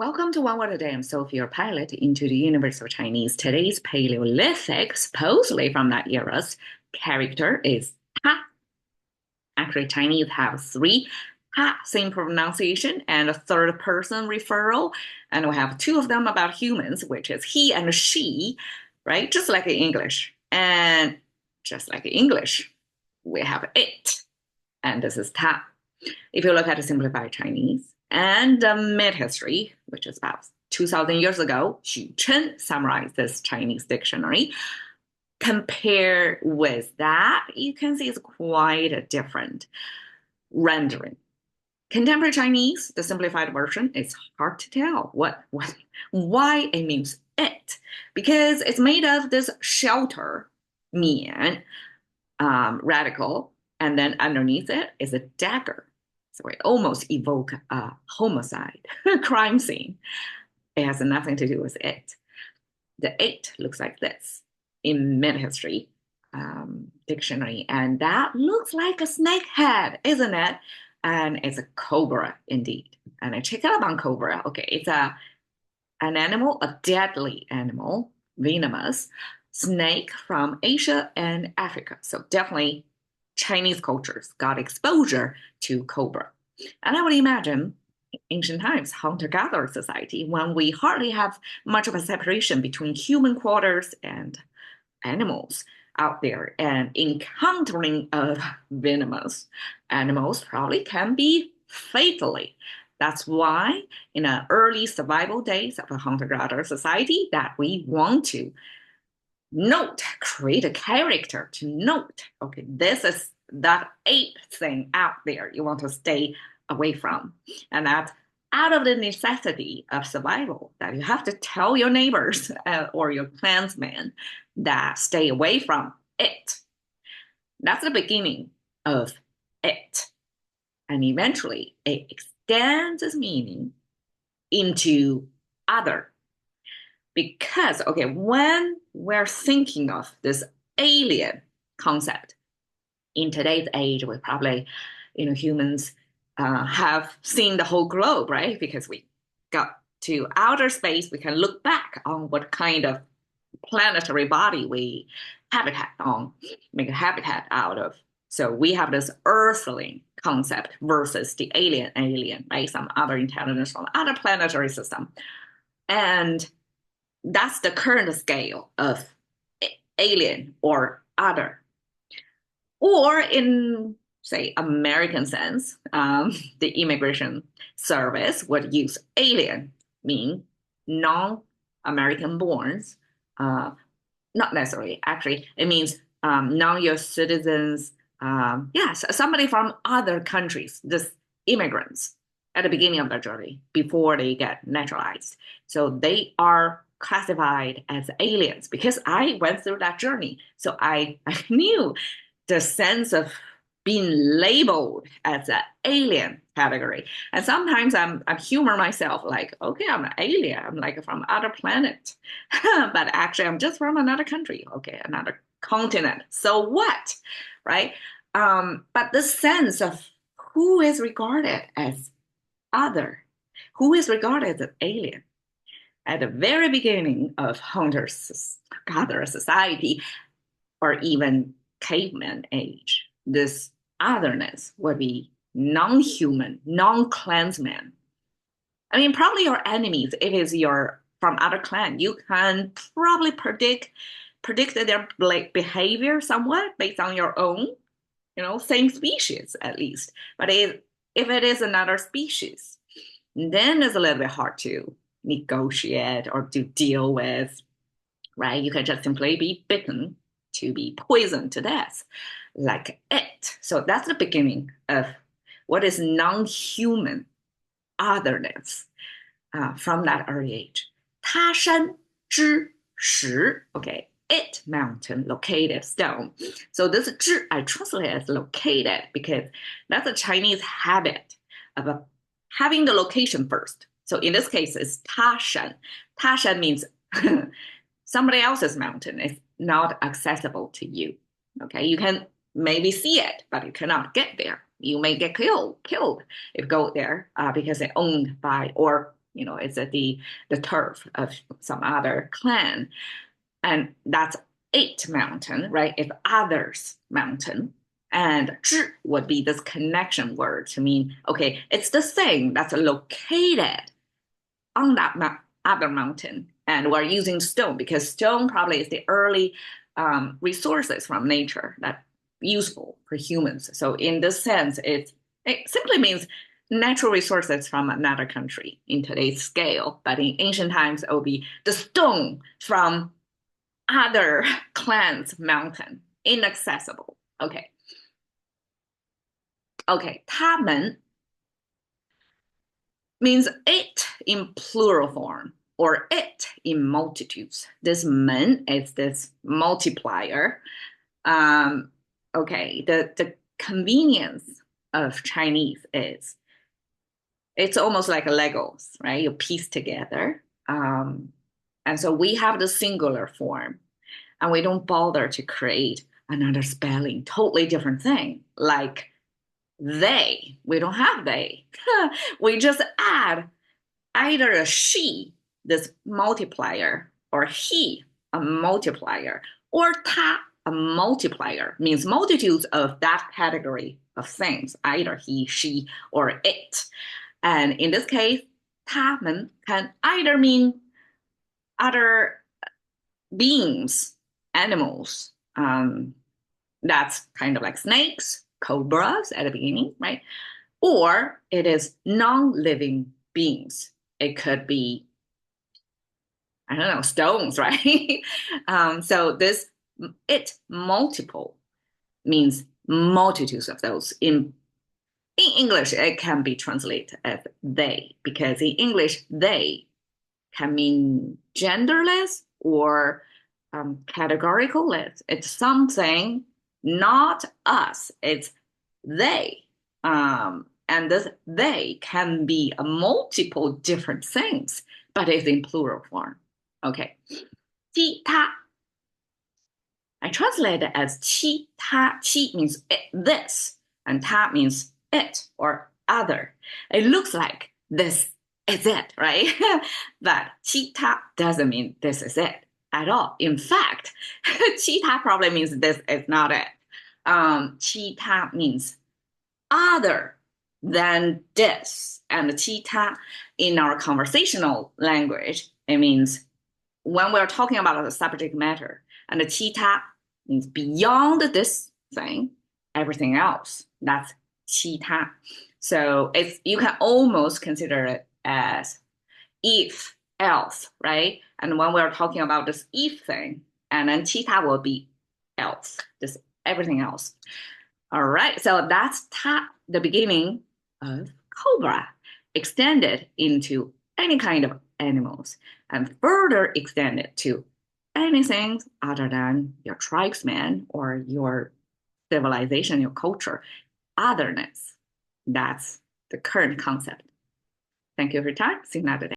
Welcome to One Word a Day. I'm Sophie, your pilot into the universe of Chinese. Today's Paleolithic, supposedly from that era's character is "ha." Actually, Chinese have three "ha" same pronunciation and a third person referral. And we have two of them about humans, which is he and she, right? Just like in English. And just like in English, we have it. And this is ta. If you look at the simplified Chinese and the mid-history, which is about 2,000 years ago, Xu Chen summarized this Chinese dictionary. Compare with that, you can see it's quite a different rendering. Contemporary Chinese, the simplified version, it's hard to tell why it means it, because it's made of this shelter, mian, radical, and then underneath it is a dagger. So it almost evoke a homicide, crime scene. It has nothing to do with it. The it looks like this in mid-history dictionary, and that looks like a snake head, isn't it? And it's a cobra indeed. And I check it out on cobra. Okay, it's an animal, a deadly animal, venomous snake from Asia and Africa. So definitely Chinese cultures got exposure to cobra. And I would imagine ancient times, hunter-gatherer society, when we hardly have much of a separation between human quarters and animals out there, and encountering of venomous animals probably can be fatally. That's why in the early survival days of a hunter-gatherer society that we want to note, create a character to note, okay, this is that ape thing out there you want to stay away from. And that's out of the necessity of survival that you have to tell your neighbors or your clansmen that stay away from it. That's the beginning of it. And eventually it extends its meaning into other. Because, okay, when we're thinking of this alien concept, in today's age, we probably, humans have seen the whole globe, right? Because we got to outer space, we can look back on what kind of planetary body we habitat on, make a habitat out of. So we have this earthling concept versus the alien, right? Some other intelligence from other planetary system. And that's the current scale of alien or other. Or in, say, American sense, the immigration service would use alien, mean non-American borns. Not necessarily, actually, it means non-US citizens. Yes, somebody from other countries, just immigrants at the beginning of their journey before they get naturalized. So they are classified as aliens because I went through that journey. So I knew the sense of being labeled as an alien category. And sometimes I'm humor myself like, okay, I'm an alien. I'm like from other planet. But actually I'm just from another country. Okay, another continent. So what? Right? But the sense of who is regarded as other, who is regarded as alien. At the very beginning of hunter-gatherer society, or even caveman age, this otherness would be non-human, non-clansman. I mean, probably your enemies, if it's your from other clan, you can probably predict their behavior somewhat based on your own, same species at least. But if it is another species, then it's a little bit hard to negotiate or to deal with, right? You can just simply be bitten to be poisoned to death, like it. So that's the beginning of what is non-human otherness from that early age. 他山之石, okay, it mountain, located stone. So this 之 I translate as located because that's a Chinese habit of having the location first. So in this case, it's 他山. 他山 means somebody else's mountain is not accessible to you. Okay, you can maybe see it, but you cannot get there. You may get killed if you go there because it's owned by or It's the turf of some other clan. And that's it mountain, right? It's others mountain. And 治 would be this connection word to mean, okay, it's the thing that's located on that other mountain. And we're using stone because stone probably is the early resources from nature that useful for humans. So in this sense, it simply means natural resources from another country in today's scale. But in ancient times, it would be the stone from other clans' mountain, inaccessible. Okay. Okay, 他们 means it in plural form or it in multitudes. This men is this multiplier. Okay, the convenience of Chinese is it's almost like Legos, right? You piece together. And so we have the singular form, and we don't bother to create another spelling, totally different thing, like they. We don't have they. We just add either a she, this multiplier, or he, a multiplier, or ta, a multiplier, means multitudes of that category of things, either he, she, or it. And in this case, 他们 can either mean other beings, animals. That's kind of like snakes, cobras at the beginning, right? Or it is non-living beings. It could be, I don't know, stones, right? So this it multiple means multitudes of those. In English, it can be translated as they, because in English, they can mean genderless or categoricalless. It's something, not us. It's they. And this they can be a multiple different things, but it's in plural form. Okay. 其他 I translate it as 其他 qi means it, this, and ta means it or other. It looks like this is it, right? But 其他 doesn't mean this is it at all. In fact, 其他 probably means this is not it. 其他 means other than this. And 其他 in our conversational language, it means when we're talking about the subject matter. And the 其他 means beyond this thing, everything else. That's 其他. So you can almost consider it as if, else, right? And when we're talking about this if thing, and then 其他 will be else, just everything else. All right, so that's the beginning of cobra, extended into any kind of animals, and further extended to anything other than your tribesman or your civilization, your culture, otherness. That's the current concept. Thank you for your time. See you another day.